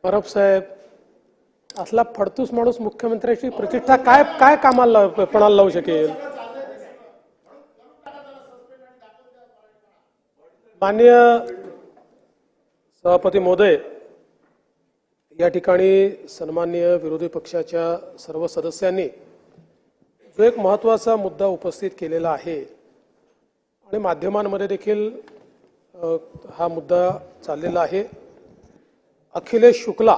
परब साहेब, असला फडतूस माणूस मुख्यमंत्र्याची प्रतिष्ठा काय काय कामाला पणाला लावू शकेल? माननीय सभापती महोदय, या ठिकाणी सन्माननीय विरोधी पक्षाच्या सर्व सदस्यांनी जो एक महत्त्वाचा मुद्दा उपस्थित केलेला आहे आणि माध्यमांमध्ये देखील हा मुद्दा चाललेला आहे। अखिलेश शुक्ला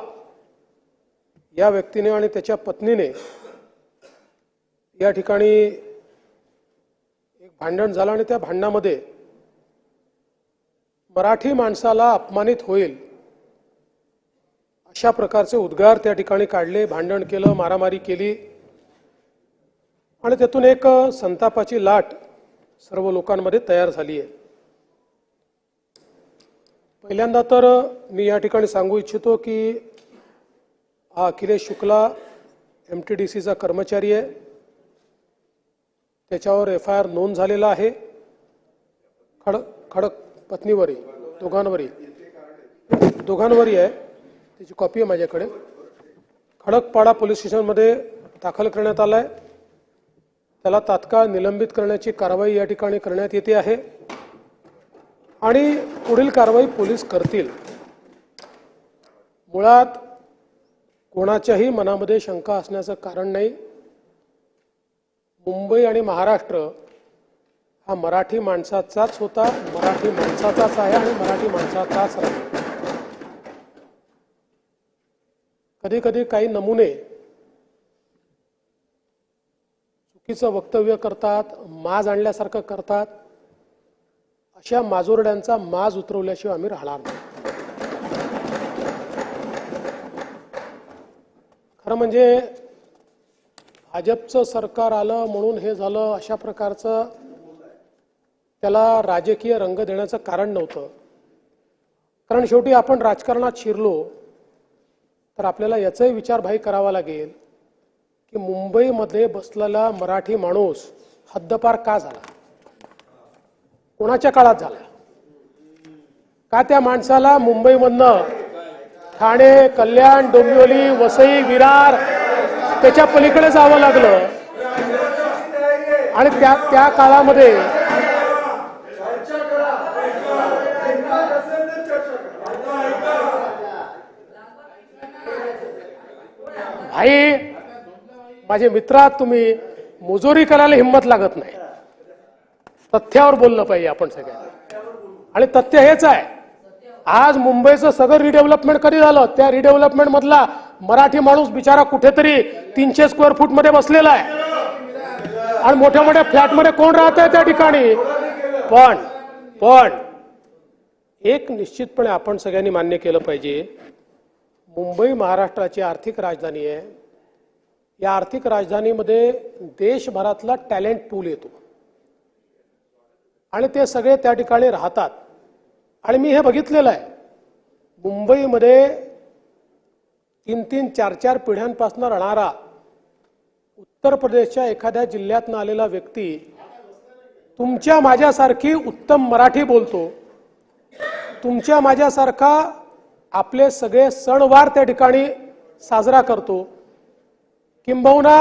या व्यक्तीने आणि त्याच्या पत्नीने या ठिकाणी एक भांडण झालं आणि त्या भांडणामध्ये मराठी माणसाला अपमानित होईल अशा प्रकारचे उद्गार त्या ठिकाणी काढले, भांडण केलं, मारामारी केली आणि त्यातून एक संतापाची लाट सर्व लोकांमध्ये तयार झाली आहे। पहिल्यांदा तर मी या ठिकाणी सांगू इच्छितो की हा अखिलेश शुक्ला MTDCचा कर्मचारी आहे। त्याच्यावर FIR नोंद झालेला आहे। खडक पत्नीवरी दोघांवरही आहे, त्याची कॉपी आहे माझ्याकडे। खडकपाडा पोलीस स्टेशनमध्ये दाखल करण्यात आला आहे। त्याला तात्काळ निलंबित करण्याची कारवाई या ठिकाणी करण्यात येते आहे आणि पुढील कारवाई पोलीस करतील। मुळात कोणाच्याही मनामध्ये शंका असण्याचं कारण नाही। मुंबई आणि महाराष्ट्र हा मराठी माणसाचाच होता, मराठी माणसाचाच आहे आणि मराठी माणसाचाच राहील। कधी कधी काही नमुने चुकीचं वक्तव्य करतात, माज आणल्यासारखं करतात। अशा माजोरड्यांचा माज उतरवल्याशिवाय आम्ही राहणार नाही। खरं म्हणजे भाजपचं सरकार आलं म्हणून हे झालं अशा प्रकारचं त्याला राजकीय रंग देण्याचं कारण नव्हतं। कारण शेवटी आपण राजकारणात शिरलो तर आपल्याला याचाही विचारभाई करावा लागेल की मुंबईमध्ये बसलेला मराठी माणूस हद्दपार का झाला, कोणाच्या काळात झाला, का त्या माणसाला मुंबईमधनं ठाणे, कल्याण, डोंबिवली, वसई, विरार त्याच्या पलीकडे जावं लागलं आणि त्या काळामध्ये भाई माझे मित्र आहात तुम्ही, मुजोरी करायला हिंमत लागत नाही। तथ्यावर बोललं पाहिजे आपण सगळ्यांनी आणि तथ्य हेच आहे। आज मुंबईचं सगळं रिडेव्हलपमेंट कधी झालं, त्या रिडेव्हलपमेंट मधला मराठी माणूस बिचारा कुठेतरी 300 स्क्वेअर फूट मध्ये बसलेला आहे आणि मोठ्या मोठ्या फ्लॅटमध्ये कोण राहत आहे त्या ठिकाणी। पण एक निश्चितपणे आपण सगळ्यांनी मान्य केलं पाहिजे, मुंबई महाराष्ट्राची आर्थिक राजधानी आहे। या आर्थिक राजधानीमध्ये देशभरातला टॅलेंट पूल येतो आणि ते सगळे त्या ठिकाणी राहतात आणि मी हे बघितलेलं आहे। मुंबईमध्ये 3-3, 4-4 पिढ्यांपासून राहणारा उत्तर प्रदेशच्या एखाद्या जिल्ह्यातून आलेला व्यक्ती तुमच्या माझ्यासारखी उत्तम मराठी बोलतो, तुमच्या माझ्यासारखा आपले सगळे सणवार त्या ठिकाणी साजरा करतो, किंबहुना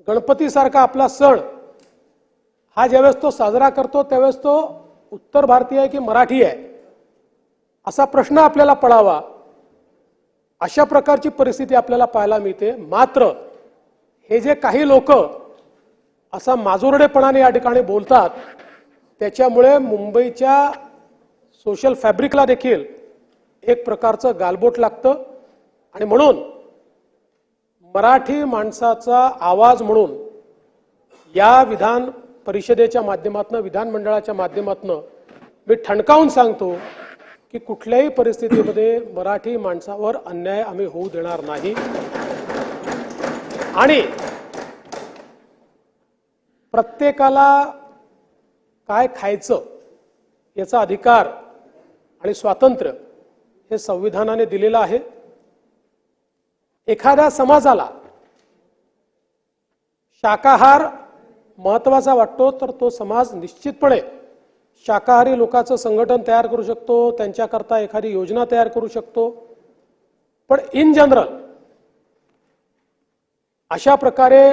गणपतीसारखा आपला सण हा ज्यावेळेस तो साजरा करतो त्यावेळेस तो उत्तर भारतीय आहे की मराठी आहे असा प्रश्न आपल्याला पडावा। अशा प्रकारची परिस्थिती आपल्याला पाहायला मिळते। मात्र हे जे काही लोक असा माजोरडेपणाने या ठिकाणी बोलतात त्याच्यामुळे मुंबईच्या सोशल फॅब्रिकला देखील एक प्रकारचं गालबोट लागतं आणि म्हणून मराठी माणसाचा आवाज म्हणून या विधान परिषदेच्या माध्यमातून, विधानमंडळाच्या माध्यमातून मी ठणकावून सांगतो की कुठल्याही परिस्थितीमध्ये मराठी माणसावर अन्याय आम्ही होऊ देणार नाही आणि प्रत्येकाला काय खायचं याचा अधिकार आणि स्वातंत्र्य हे संविधानाने दिलेलं आहे। एखाद्या समाजाला शाकाहार महत्त्वाचा वाटतो तर तो समाज निश्चितपणे शाकाहारी लोकांचं संघटन तयार करू शकतो, त्यांच्याकरता एखादी योजना तयार करू शकतो पण इन जनरल अशा प्रकारे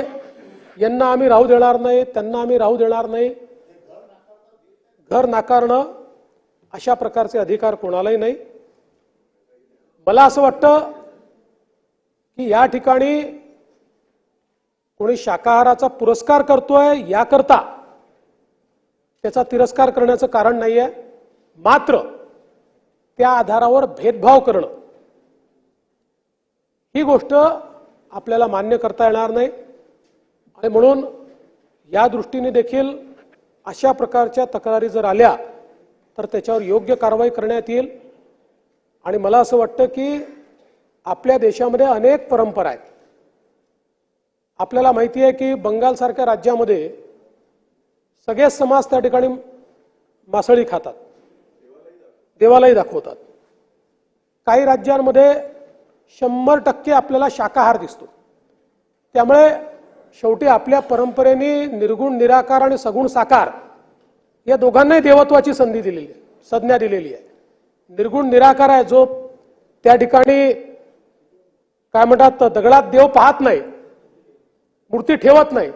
यांना आम्ही राहू देणार नाही, त्यांना आम्ही राहू देणार नाही, घर नाकारणं अशा प्रकारचे अधिकार कोणालाही नाही. मला असं वाटतं की या ठिकाणी कोणी शाकाहाराचा पुरस्कार करतोय याकरता त्याचा तिरस्कार करण्याचं कारण नाहीये. मात्र त्या आधारावर भेदभाव करणं ही गोष्ट आपल्याला मान्य करता येणार नाही. आणि म्हणून या दृष्टीने देखील अशा प्रकारच्या तक्रारी जर आल्या तर त्याच्यावर योग्य कारवाई करण्यात येईल. आणि मला असं वाटतं की आपल्या देशामध्ये अनेक परंपरा आहेत. आपल्याला माहिती आहे की बंगालसारख्या राज्यामध्ये सगळे समाज त्या ठिकाणी मासळी खातात, देवालाही दाखवतात. काही राज्यांमध्ये 100% आपल्याला शाकाहार दिसतो. त्यामुळे शेवटी आपल्या परंपरेने निर्गुण निराकार आणि सगुण साकार या दोघांनाही देवत्वाची संधी दिलेली आहे, संज्ञा दिलेली आहे. निर्गुण निराकार आहे जो त्या ठिकाणी काय म्हणतात दगडात देव पाहत नाही, मूर्ती ठेवत नाही,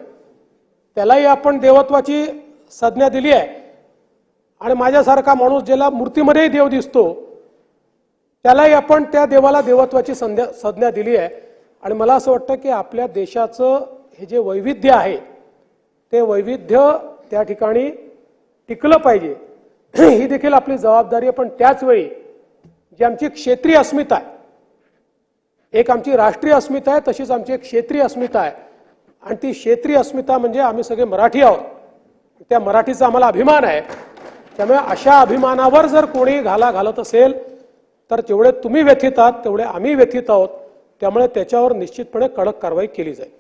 त्यालाही आपण देवत्वाची संज्ञा दिली आहे. आणि माझ्यासारखा माणूस ज्याला मूर्तीमध्येही देव दिसतो त्यालाही आपण त्या देवाला देवत्वाची संज्ञा दिली आहे. आणि मला असं वाटतं की आपल्या देशाचं हे जे वैविध्य आहे ते वैविध्य त्या ठिकाणी टिकलं पाहिजे ही देखील आपली जबाबदारी आहे. पण त्याच वेळी जी आमची क्षेत्रीय अस्मिता आहे, एक आमची राष्ट्रीय अस्मिता आहे, तशीच आमची एक क्षेत्रीय अस्मिता आहे. आणि ती क्षेत्रीय अस्मिता म्हणजे आम्ही सगळे मराठी आहोत, त्या मराठीचा आम्हाला अभिमान आहे. त्यामुळे अशा अभिमानावर जर कोणी घाला घालत असेल तर जेवढे तुम्ही व्यथित आहात तेवढे आम्ही व्यथित आहोत. त्यामुळे त्याच्यावर निश्चितपणे कडक कारवाई केली जाईल.